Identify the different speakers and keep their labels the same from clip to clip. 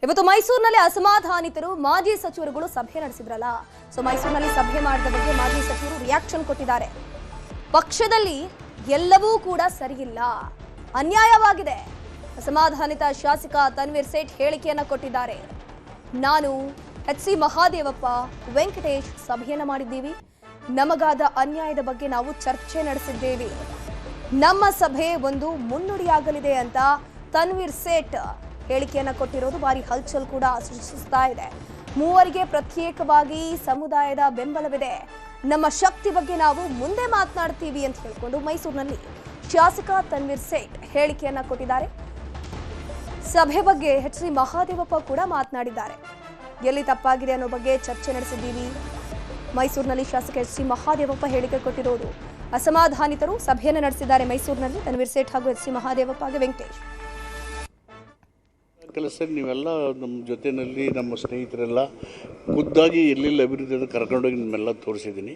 Speaker 1: ಇವತ್ತು ಮೈಸೂರಿನಲ್ಲಿ ಅಸಮಾಧಾನಿತರು ಮಾಜಿ ಸಚಿವರುಗಳು ಸಭೆ ನಡೆಸಿದ್ರಲ್ಲ, ಸೊ ಮೈಸೂರಿನಲ್ಲಿ ಸಭೆ ಮಾಡಿದ ಬಗ್ಗೆ ಮಾಜಿ ಸಚಿವರು ರಿಯಾಕ್ಷನ್ ಕೊಟ್ಟಿದ್ದಾರೆ. ಪಕ್ಷದಲ್ಲಿ ಎಲ್ಲವೂ ಕೂಡ ಸರಿಯಿಲ್ಲ, ಅನ್ಯಾಯವಾಗಿದೆ. ಅಸಮಾಧಾನಿತ ಶಾಸಕ ತನ್ವೀರ್ ಸೇಠ್ ಹೇಳಿಕೆಯನ್ನ ಕೊಟ್ಟಿದ್ದಾರೆ. ನಾನು ಎಚ್ ಸಿ ಮಹಾದೇವಪ್ಪ, ವೆಂಕಟೇಶ್ ಸಭೆಯನ್ನ ಮಾಡಿದ್ದೀವಿ. ನಮಗಾದ ಅನ್ಯಾಯದ ಬಗ್ಗೆ ನಾವು ಚರ್ಚೆ ನಡೆಸಿದ್ದೇವೆ. ನಮ್ಮ ಸಭೆ ಒಂದು ಮುನ್ನುಡಿಯಾಗಲಿದೆ ಅಂತ ತನ್ವೀರ್ ಸೇಠ್ ಹೇಳಿಕೆಯನ್ನ ಕೊಟ್ಟಿರೋದು ಭಾರಿ ಹಲ್ಚಲ್ ಕೂಡ ಸೃಷ್ಟಿಸ್ತಾ ಇದೆ. ಮೂವರಿಗೆ ಪ್ರತ್ಯೇಕವಾಗಿ ಸಮುದಾಯದ ಬೆಂಬಲವಿದೆ, ನಮ್ಮ ಶಕ್ತಿ ಬಗ್ಗೆ ನಾವು ಮುಂದೆ ಮಾತನಾಡ್ತೀವಿ ಅಂತ ಹೇಳಿಕೊಂಡು ಮೈಸೂರಿನಲ್ಲಿ ಶಾಸಕ ತನ್ವೀರ್ ಸೇಠ್ ಹೇಳಿಕೆಯನ್ನ ಕೊಟ್ಟಿದ್ದಾರೆ. ಸಭೆ ಬಗ್ಗೆ ಎಚ್ ಸಿ ಮಹಾದೇವಪ್ಪ ಕೂಡ ಮಾತನಾಡಿದ್ದಾರೆ. ಎಲ್ಲಿ ತಪ್ಪಾಗಿದೆ ಅನ್ನೋ ಬಗ್ಗೆ ಚರ್ಚೆ ನಡೆಸಿದ್ದೀವಿ. ಮೈಸೂರಿನಲ್ಲಿ ಶಾಸಕ ಎಚ್ ಸಿ ಮಹಾದೇವಪ್ಪ ಹೇಳಿಕೆ ಕೊಟ್ಟಿರೋದು. ಅಸಮಾಧಾನಿತರು ಸಭೆಯನ್ನು ನಡೆಸಿದ್ದಾರೆ ಮೈಸೂರಿನಲ್ಲಿ. ತನ್ವೀರ್ ಸೇಠ್ ಹಾಗೂ ಎಚ್ ಸಿ ಮಹಾದೇವಪ್ಪ ಹಾಗೂ ವೆಂಕಟೇಶ್.
Speaker 2: ಕೆಲಸ ನೀವೆಲ್ಲ ನಮ್ಮ ಜೊತೆಯಲ್ಲಿ ನಮ್ಮ ಸ್ನೇಹಿತರೆಲ್ಲ ಖುದ್ದಾಗಿ ಎಲ್ಲೆಲ್ಲಿ ಅಭಿವೃದ್ಧಿಯನ್ನು ಕರ್ಕೊಂಡೋಗಿ ನಿಮ್ಮೆಲ್ಲ ತೋರಿಸಿದ್ದೀನಿ.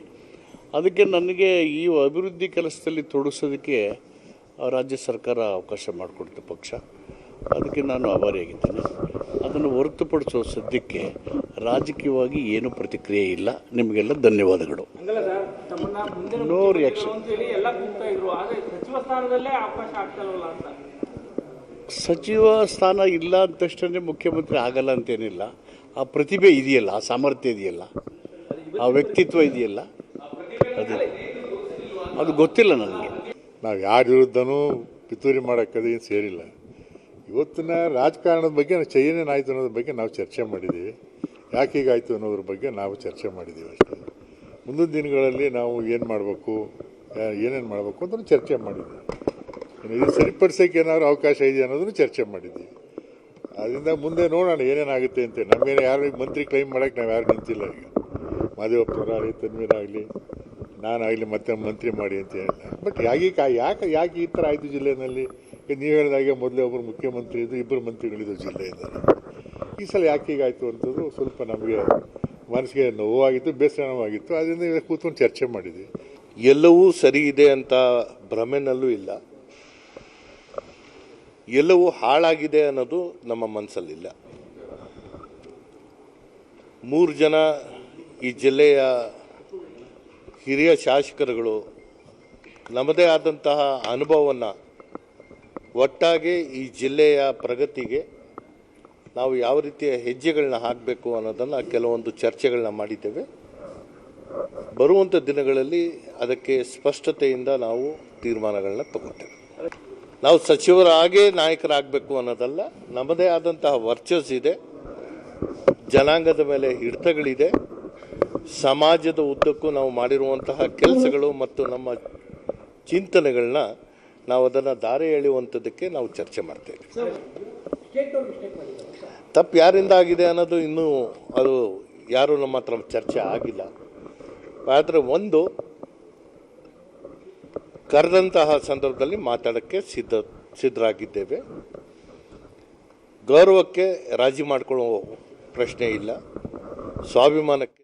Speaker 2: ಅದಕ್ಕೆ ನನಗೆ ಈ ಅಭಿವೃದ್ಧಿ ಕೆಲಸದಲ್ಲಿ ತೊಡಗಿಸೋದಕ್ಕೆ ರಾಜ್ಯ ಸರ್ಕಾರ ಅವಕಾಶ ಮಾಡಿಕೊಡ್ತು ಪಕ್ಷ. ಅದಕ್ಕೆ ನಾನು ಆಭಾರಿಯಾಗಿದ್ದೇನೆ. ಅದನ್ನು ಹೊರತುಪಡಿಸೋ ಸದ್ಯಕ್ಕೆ ರಾಜಕೀಯವಾಗಿ ಏನೂ ಪ್ರತಿಕ್ರಿಯೆ ಇಲ್ಲ. ನಿಮಗೆಲ್ಲ ಧನ್ಯವಾದಗಳು. No reaction. ಸಚಿವ ಸ್ಥಾನ ಇಲ್ಲ ಅಂತಷ್ಟೇ ಮುಖ್ಯಮಂತ್ರಿ ಆಗಲ್ಲ ಅಂತೇನಿಲ್ಲ. ಆ ಪ್ರತಿಭೆ ಇದೆಯಲ್ಲ, ಆ ಸಾಮರ್ಥ್ಯ ಇದೆಯಲ್ಲ, ಆ ವ್ಯಕ್ತಿತ್ವ ಇದೆಯಲ್ಲ, ಅದು ಗೊತ್ತಿಲ್ಲ ನನಗೆ.
Speaker 3: ನಾವು ಯಾರ ವಿರುದ್ಧನೂ ಪಿತೂರಿ ಮಾಡೋಕ್ಕದು ಏನು ಸೇರಿಲ್ಲ. ಇವತ್ತಿನ ರಾಜಕಾರಣದ ಬಗ್ಗೆ ಏನೇನಾಯಿತು ಅನ್ನೋದ್ರ ಬಗ್ಗೆ ನಾವು ಚರ್ಚೆ ಮಾಡಿದ್ದೀವಿ. ಯಾಕೆ ಹೀಗಾಯಿತು ಅನ್ನೋದ್ರ ಬಗ್ಗೆ ನಾವು ಚರ್ಚೆ ಮಾಡಿದ್ದೀವಿ ಅಷ್ಟೇ. ಮುಂದಿನ ದಿನಗಳಲ್ಲಿ ನಾವು ಏನು ಮಾಡಬೇಕು, ಏನೇನು ಮಾಡಬೇಕು ಅಂತ ಚರ್ಚೆ ಮಾಡಿದ್ದೀವಿ. ಇದು ಸರಿಪಡಿಸೋಕೆ ಏನಾದ್ರು ಅವಕಾಶ ಇದೆಯಾ ಅನ್ನೋದನ್ನು ಚರ್ಚೆ ಮಾಡಿದ್ದೀವಿ. ಅದರಿಂದ ಮುಂದೆ ನೋಡೋಣ ಏನೇನಾಗುತ್ತೆ ಅಂತ. ನಮಗೇನು ಯಾರು ಮಂತ್ರಿ ಕ್ಲೈಮ್ ಮಾಡೋಕ್ಕೆ ನಾವು ಯಾರು ನಿಂತಿಲ್ಲ. ಈಗ ಮಾದೇವಪ್ಪನವರಾಗಲಿ, ತನ್ವೀರಾಗಲಿ, ನಾನಾಗಲಿ ಮತ್ತೆ ಮಂತ್ರಿ ಮಾಡಿ ಅಂತ ಹೇಳಿಲ್ಲ. ಬಟ್ ಯಾಕೆ ಈ ಥರ ಆಯಿತು ಜಿಲ್ಲೆಯಲ್ಲಿ? ನೀವು ಹೇಳಿದಾಗೆ ಮೊದಲೇ ಒಬ್ಬರು ಮುಖ್ಯಮಂತ್ರಿ ಇದ್ದು, ಇಬ್ಬರು ಮಂತ್ರಿಗಳಿದ್ದು ಜಿಲ್ಲೆಯಿಂದಲೇ. ಈ ಸಲ ಯಾಕೆ ಹೀಗಾಯಿತು ಅಂತದ್ದು ಸ್ವಲ್ಪ ನಮಗೆ ಮನಸ್ಸಿಗೆ ನೋವಾಗಿತ್ತು, ಬೇಸರವಾಗಿತ್ತು. ಅದರಿಂದ ಕೂತ್ಕೊಂಡು ಚರ್ಚೆ ಮಾಡಿದ್ವಿ.
Speaker 4: ಎಲ್ಲವೂ ಸರಿ ಇದೆ ಅಂತ ಭ್ರಮೆನಲ್ಲೂ ಇಲ್ಲ, ಎಲ್ಲವೂ ಹಾಳಾಗಿದೆ ಅನ್ನೋದು ನಮ್ಮ ಮನಸ್ಸಲ್ಲಿಲ್ಲ. 3 ಜನ ಈ ಜಿಲ್ಲೆಯ ಹಿರಿಯ ಶಾಸಕರುಗಳು ನಮ್ಮದೇ ಆದಂತಹ ಅನುಭವವನ್ನು ಒಟ್ಟಾಗಿ ಈ ಜಿಲ್ಲೆಯ ಪ್ರಗತಿಗೆ ನಾವು ಯಾವ ರೀತಿಯ ಹೆಜ್ಜೆಗಳನ್ನ ಹಾಕಬೇಕು ಅನ್ನೋದನ್ನು ಕೆಲವೊಂದು ಚರ್ಚೆಗಳನ್ನ ಮಾಡಿದ್ದೇವೆ. ಬರುವಂಥ ದಿನಗಳಲ್ಲಿ ಅದಕ್ಕೆ ಸ್ಪಷ್ಟತೆಯಿಂದ ನಾವು ತೀರ್ಮಾನಗಳನ್ನ ತಗೊಳ್ತೇವೆ. ನಾವು ಸಚಿವರಾಗೇ ನಾಯಕರಾಗಬೇಕು ಅನ್ನೋದಲ್ಲ, ನಮ್ಮದೇ ಆದಂತಹ ವರ್ಚಸ್ ಇದೆ, ಜನಾಂಗದ ಮೇಲೆ ಹಿಡಿತಗಳಿದೆ, ಸಮಾಜದ ಉದ್ದಕ್ಕೂ ನಾವು ಮಾಡಿರುವಂತಹ ಕೆಲಸಗಳು ಮತ್ತು ನಮ್ಮ ಚಿಂತನೆಗಳನ್ನ ನಾವು ಅದನ್ನು ದಾರಿ ಎಳೆಯುವಂಥದ್ದಕ್ಕೆ ನಾವು ಚರ್ಚೆ ಮಾಡ್ತೇವೆ. ತಪ್ಪು ಯಾರಿಂದ ಆಗಿದೆ ಅನ್ನೋದು ಇನ್ನೂ ಅದು ಯಾರೂ ನಮ್ಮ ಹತ್ರ ಚರ್ಚೆ ಆಗಿಲ್ಲ. ಆದರೆ ಒಂದು ಕರೆದಂತಹ ಸಂದರ್ಭದಲ್ಲಿ ಮಾತಾಡೋಕ್ಕೆ ಸಿದ್ಧರಾಗಿದ್ದೇವೆ. ಗೌರವಕ್ಕೆ ರಾಜಿ ಮಾಡಿಕೊಳ್ಳುವ ಪ್ರಶ್ನೆ ಇಲ್ಲ, ಸ್ವಾಭಿಮಾನಕ್ಕೆ